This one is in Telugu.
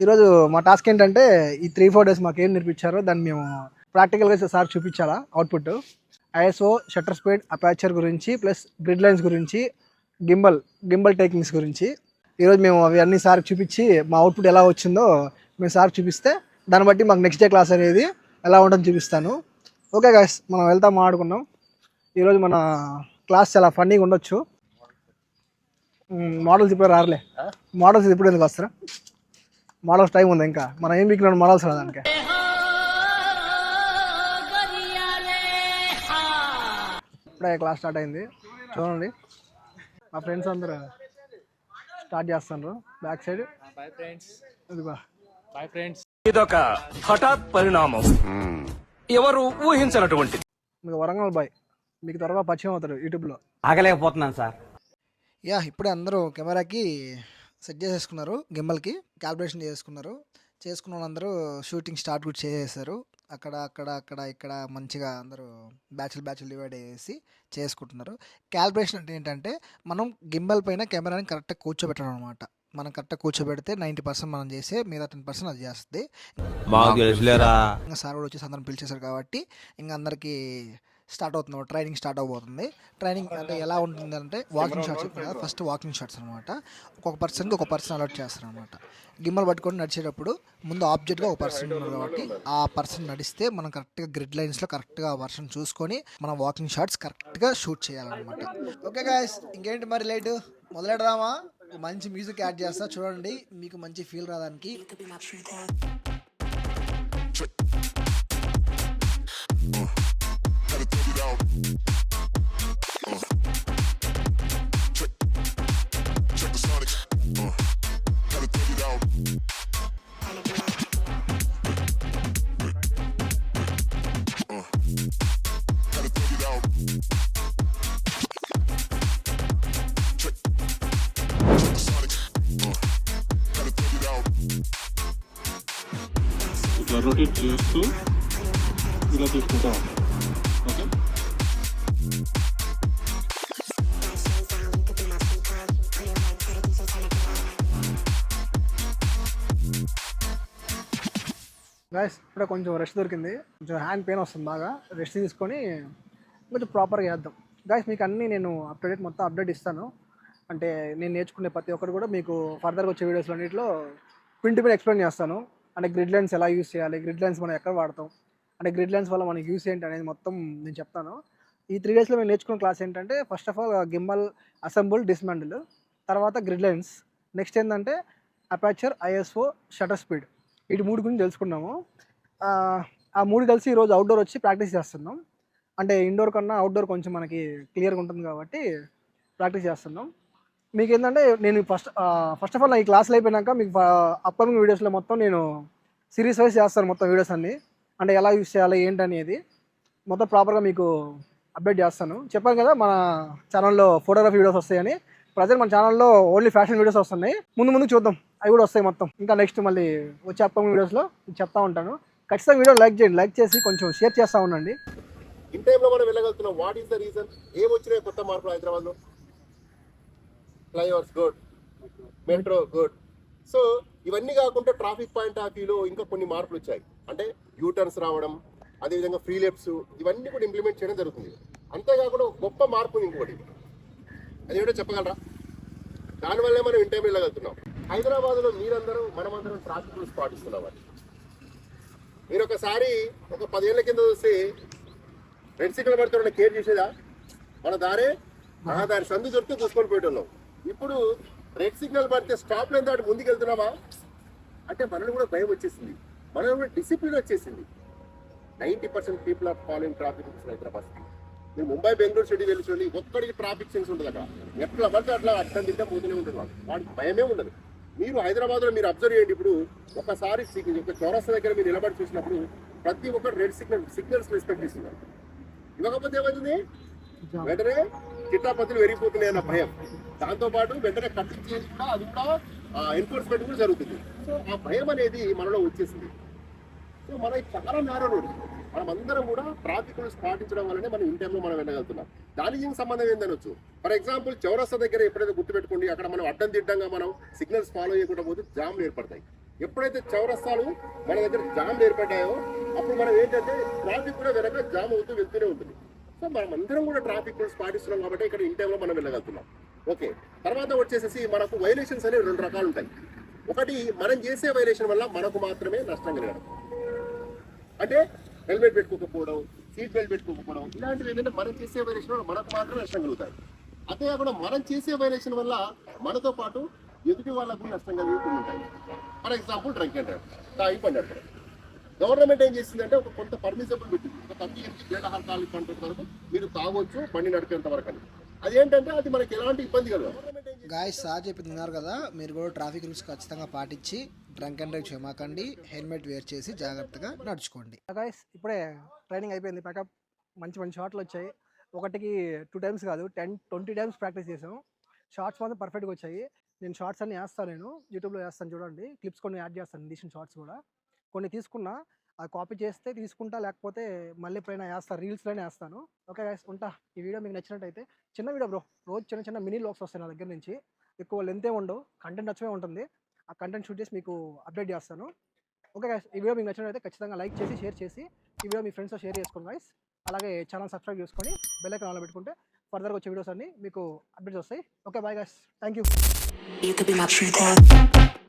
ఈరోజు మా టాస్క్ ఏంటంటే ఈ 3-4 డేస్ మాకు ఏం నేర్పించారో దాన్ని మేము ప్రాక్టికల్గా సార్ చూపించాలా output. ISO, shutter speed, aperture గురించి ప్లస్ గ్రిడ్ లైన్స్ గురించి, గింబల్ టేకింగ్స్ గురించి ఈరోజు మేము అవి అన్ని సార్కి చూపించి మా అవుట్పుట్ ఎలా వచ్చిందో మేము సార్కి చూపిస్తే దాన్ని బట్టి మాకు నెక్స్ట్ డే క్లాస్ అనేది ఎలా ఉంటుందో చూపిస్తాను. ఓకే గైస్, మనం వెళ్తాం మాట్లాడుకున్నాం. ఈరోజు మన క్లాస్ చాలా ఫన్నీగా ఉండొచ్చు. మోడల్స్ ఇప్పుడు రారులే, మోడల్స్ ఇప్పుడు ఎందుకు వస్తారా? మోడల్స్ టైం ఉంది, ఇంకా మనం ఏం వీక్ మోడల్స్ రాదానికి. ఇప్పుడే క్లాస్ స్టార్ట్ అయింది, చూడండి మా ఫ్రెండ్స్ అందరూ స్టార్ట్ చేస్తున్నారు బ్యాక్ సైడ్. Bye friends. ఇదొక హఠాత్ పరిణామం, ఎవరు ఊహించినటువంటి. మీకు వరంగల్ బాయ్ మీకు త్వరగా పరిచయం అవుతారు యూట్యూబ్లో. ఆగలేకపోతున్నాను సార్. ఇప్పుడే అందరూ కెమెరాకి సెట్ చేసేసుకున్నారు, గింబల్కి క్యాలిబ్రేషన్ చేసుకున్న వాళ్ళందరూ షూటింగ్ స్టార్ట్ కూడా చేసేసారు. అక్కడ ఇక్కడ మంచిగా అందరూ బ్యాచ్లు డివైడ్ చేసి చేసుకుంటున్నారు. క్యాలిబ్రేషన్ అంటే ఏంటంటే మనం గింబల్ పైన కెమెరాని కరెక్ట్గా కూర్చోబెట్టడం అనమాట. మనం కరెక్ట్గా కూర్చోబెడితే 90% మనం చేసే మిగతా 10% అది చేస్తుంది. ఇంకా సార్ కూడా వచ్చేసి అందరం పిలిచేశారు కాబట్టి ఇంకా అందరికీ స్టార్ట్ అవుతుంది, ట్రైనింగ్ స్టార్ట్ అవబోతుంది. ట్రైనింగ్ అంటే ఎలా ఉంటుందంటే వాకింగ్ షాట్స్ చెప్పాను కదా, ఫస్ట్ వాకింగ్ షాట్స్ అనమాట. ఒక్కొక్క పర్సన్కి ఒక పర్సన్ అలర్ట్ చేస్తారు అనమాట. గిమ్మల్ పట్టుకొని నడిచేటప్పుడు ముందు ఆబ్జెక్ట్గా ఒక పర్సన్ ఉన్నారు కాబట్టి ఆ పర్సన్ నడిస్తే మనం కరెక్ట్గా గ్రిడ్ లైన్స్లో కరెక్ట్గా ఆ పర్సన్ చూసుకొని మనం వాకింగ్ షాట్స్ కరెక్ట్గా షూట్ చేయాలన్నమాట. ఓకే గాయస్, ఇంకేంటి మరి లేటు మొదలెడదామా? మంచి మ్యూజిక్ యాడ్ చేస్తా చూడండి, మీకు మంచి ఫీల్ రావడానికి. ఇట్లా రొటేట్ చేస్తూ ఇలా తీసుకుంటాం. ఓకే, గాయస్ ఇప్పుడే కొంచెం రెస్ట్ దొరికింది, కొంచెం హ్యాండ్ పెయిన్ వస్తుంది, బాగా రెస్ట్ తీసుకొని కొంచెం ప్రాపర్గా చేద్దాం. గాయస్ మీకు అన్నీ నేను మొత్తం అప్డేట్ ఇస్తాను. అంటే నేను నేర్చుకునే ప్రతి ఒక్కరు కూడా మీకు ఫర్దర్గా వచ్చే వీడియోస్లో అన్నింటిలో పిన్ ఎక్స్ప్లెయిన్ చేస్తాను. అంటే గ్రిడ్ లైన్స్ ఎలా యూస్ చేయాలి, గ్రిడ్ లైన్స్ మనం ఎక్కడ వాడతాం, అంటే గ్రిడ్ లైన్స్ వల్ల మనకి యూస్ ఏంటి అనేది మొత్తం నేను చెప్తాను. ఈ 3 డేస్లో మేము నేర్చుకున్న క్లాస్ ఏంటంటే first of all gimbal assemble, dismantle, తర్వాత గ్రిడ్ లైన్స్, నెక్స్ట్ ఏంటంటే అపాచర్, ఐఎస్ఓ, షటర్ స్పీడ్, వీటి 3 గురించి తెలుసుకున్నాము. ఆ 3 కలిసి ఈరోజు అవుట్డోర్ వచ్చి ప్రాక్టీస్ చేస్తున్నాం. అంటే ఇండోర్ కన్నా అవుట్డోర్ కొంచెం మనకి క్లియర్గా ఉంటుంది కాబట్టి ప్రాక్టీస్ చేస్తున్నాం. మీకు ఏంటంటే నేను ఫస్ట్ ఆఫ్ ఆల్ ఈ క్లాసులు అయిపోయినాక మీకు అప్కమింగ్ వీడియోస్లో మొత్తం నేను సిరీస్ వైజ్ చేస్తాను మొత్తం వీడియోస్ అన్నీ. అంటే ఎలా యూస్ చేయాలి ఏంటనేది మొత్తం ప్రాపర్గా మీకు అప్డేట్ చేస్తాను. చెప్పాను కదా మన ఛానల్లో ఫోటోగ్రఫీ వీడియోస్ వస్తాయని. ప్రజెంట్ మన ఛానల్లో ఓన్లీ ఫ్యాషన్ వీడియోస్ వస్తున్నాయి, ముందు చూద్దాం అవి కూడా వస్తాయి మొత్తం. ఇంకా నెక్స్ట్ మళ్ళీ వచ్చే అప్కమింగ్ వీడియోస్లో చెప్తా ఉంటాను. ఖచ్చితంగా వీడియో లైక్ చేయండి, లైక్ చేసి కొంచెం షేర్ చేస్తూ ఉండండి. ఇన్ టైంలో మనం వెళ్ళగలుగుతున్నాం. What is the reason? ఏమొచ్చినాయి కొత్త మార్పులు హైదరాబాద్లో? Flyovers good, metro good. So ఇవన్నీ కాకుండా ట్రాఫిక్ పాయింట్ ఆఫ్ వ్యూలో ఇంకా కొన్ని మార్పులు వచ్చాయి. అంటే యూటర్న్స్ రావడం, అదేవిధంగా ఫ్రీ లెఫ్ట్స్, ఇవన్నీ కూడా ఇంప్లిమెంట్ చేయడం జరుగుతుంది. అంతేకాకుండా ఒక గొప్ప మార్పు ఇంకోటి, అదేంటో చెప్పగలరా? దానివల్లే మనం ఇన్ టైం వెళ్ళగలుగుతున్నాం. హైదరాబాద్లో మీరందరూ మనమందరం ట్రాఫిక్ రూల్స్ పాటిస్తున్నామని మీరు ఒకసారి ఒక 10 ఏళ్ల కింద చూస్తే రెడ్ సిగ్నల్ పడుతున్న కేర్ చేసేదా? మన దారి సందు దొరికితే చూసుకొని పోయేటోళ్ళం. ఇప్పుడు రెడ్ సిగ్నల్ పడితే స్టాప్ లైన్ దాటి ముందుకు వెళ్తున్నామా అంటే మనలో కూడా భయం వచ్చేసింది, మనలో కూడా డిసిప్లిన్ వచ్చేసింది. 90% people are following traffic rules Hyderabad. మీరు ముంబై, బెంగళూరు సిటీ వెళ్ళి చూడండి, ఒక్కడికి ట్రాఫిక్ సెన్స్ ఉంటుంది అక్కడ. ఎట్లా పడితే అట్లా అట్లా తింటే పోతూనే ఉంటుంది, వాడికి భయమే ఉండదు. మీరు హైదరాబాద్లో మీరు అబ్జర్వ్ చేయండి. ఇప్పుడు ఒకసారి చౌరస్తా దగ్గర మీరు నిలబడి చూసినప్పుడు ప్రతి ఒక్కరు రెడ్ సిగ్నల్స్ రెస్పెక్ట్ ఇస్తున్నారు. ఇవ్వకపోతే ఏమవుతుంది? వెంటనే చిట్టాపత్తులు పెరిగిపోతున్నాయి అన్న భయం. దాంతోపాటు వెంటనే కట్టింగ్ చేసి కూడా అది కూడా ఎన్ఫోర్స్మెంట్ కూడా జరుగుతుంది. సో ఆ భయం అనేది మనలో వచ్చేసింది. సో మన చాలా నేరో రోడ్. మనం అందరం కూడా ట్రాఫిక్ రూల్స్ పాటించడం వల్లనే మనం ఇన్ టైంలో మనం వెళ్ళగలుగుతున్నాం. దానికి సంబంధం ఏందనొచ్చు. ఫర్ ఎగ్జాంపుల్ చౌరస్తా దగ్గర ఎప్పుడైతే గుర్తుపెట్టుకోండి, అక్కడ మనం అడ్డం తిడ్డంగా మనం సిగ్నల్స్ ఫాలో చేయకుండా పోతే జామ్లు ఏర్పడతాయి. ఎప్పుడైతే చౌరస్తాలు మన దగ్గర జామ్ ఏర్పడ్డాయో అప్పుడు మనం ఏంటంటే ట్రాఫిక్ కూడా వెనక జామ్ అవుతూ వెళ్తూనే ఉంటుంది. సో మనం అందరం కూడా ట్రాఫిక్ రూల్స్ పాటిస్తున్నాం కాబట్టి ఇక్కడ ఇన్ టైంలో మనం వెళ్ళగలుగుతున్నాం. ఓకే, తర్వాత వచ్చేసేసి మనకు వైలేషన్స్ అనేవి 2 రకాలు ఉంటాయి. ఒకటి మనం చేసే వైలేషన్ వల్ల మనకు మాత్రమే నష్టం కలగడం, అంటే హెల్మెట్ పెట్టుకోకపోవడం, సీట్ బెల్ట్ పెట్టుకోకపోవడం, ఇలాంటివి ఏంటంటే మనం చేసే వైలేషన్ వల్ల మనకు మాత్రమే నష్టం కలుగుతాయి. అంతేకాకుండా మనం చేసే వైలేషన్ వల్ల మనతో పాటు ఎదుటి వాళ్ళకు నష్టం కలిగి ఉంటాయి. For example drunk and drive, తాగి పని నడపడం. గవర్నమెంట్ ఏం చేసిందంటే ఒక కొంత పర్మిసబుల్ పెట్టింది, ఒక 30 గ్రేడ్ ఆల్కహాలిక్ కంటెంట్ వరకు మీరు తాగొచ్చు బండి నడిపేంత వరకు అని. అదేంటంటే అది మనకి ఎలాంటి ఇబ్బంది కలదు. గాయస్ సార్ చెప్పింది విన్నారు కదా, మీరు కూడా ట్రాఫిక్ రూల్స్ ఖచ్చితంగా పాటించి డ్రంక్ అండ్ డ్రైవ్ చేయమాకండి, హెల్మెట్ వేర్ చేసి జాగ్రత్తగా నడుచుకోండి. గాయస్ ఇప్పుడే ట్రైనింగ్ అయిపోయింది, ప్యాకప్ మంచి మంచి షాట్లు వచ్చాయి. ఒకటికి 2 టైమ్స్ కాదు 10-20 టైమ్స్ ప్రాక్టీస్ చేసాం. షార్ట్స్ మాత్రం పర్ఫెక్ట్గా వచ్చాయి. నేను షార్ట్స్ అన్ని వేస్తాను, నేను యూట్యూబ్లో వేస్తాను చూడండి, క్లిప్స్ కొన్ని యాడ్ చేస్తాను, తీసిన షార్ట్స్ కూడా కొన్ని తీసుకున్నా. అది కాపీ చేస్తే తీసుకుంటా, లేకపోతే మళ్ళీ ఎప్పుడైనా వేస్తాను, రీల్స్లోనే వేస్తాను. ఓకే గైస్, ఉంటా. ఈ వీడియో మీకు నచ్చినట్టయితే, చిన్న వీడియో బ్రో, రోజు చిన్న చిన్న మినీ వ్లాగ్స్ వస్తాయి నా దగ్గర నుంచి, ఎక్కువ లెంత్ ఉండవు, కంటెంట్ నచ్చమే ఉంటుంది. ఆ కంటెంట్ షూట్ చేసి మీకు అప్డేట్ చేస్తాను. ఓకే గైస్, ఈ వీడియో మీకు నచ్చినట్టయితే ఖచ్చితంగా లైక్ చేసి షేర్ చేసి ఈ వీడియో మీ ఫ్రెండ్స్తో షేర్ చేసుకోండి గైస్. అలాగే ఛానల్ సబ్స్క్రైబ్ చేసుకొని బెల్ ఐకాన్ ఆన్లో పెట్టుకుంటే ఫర్దర్గా వచ్చే వీడియోస్ అన్నీ మీకు అప్డేట్స్ వస్తాయి. Okay bye guys, thank you. You could be my true love.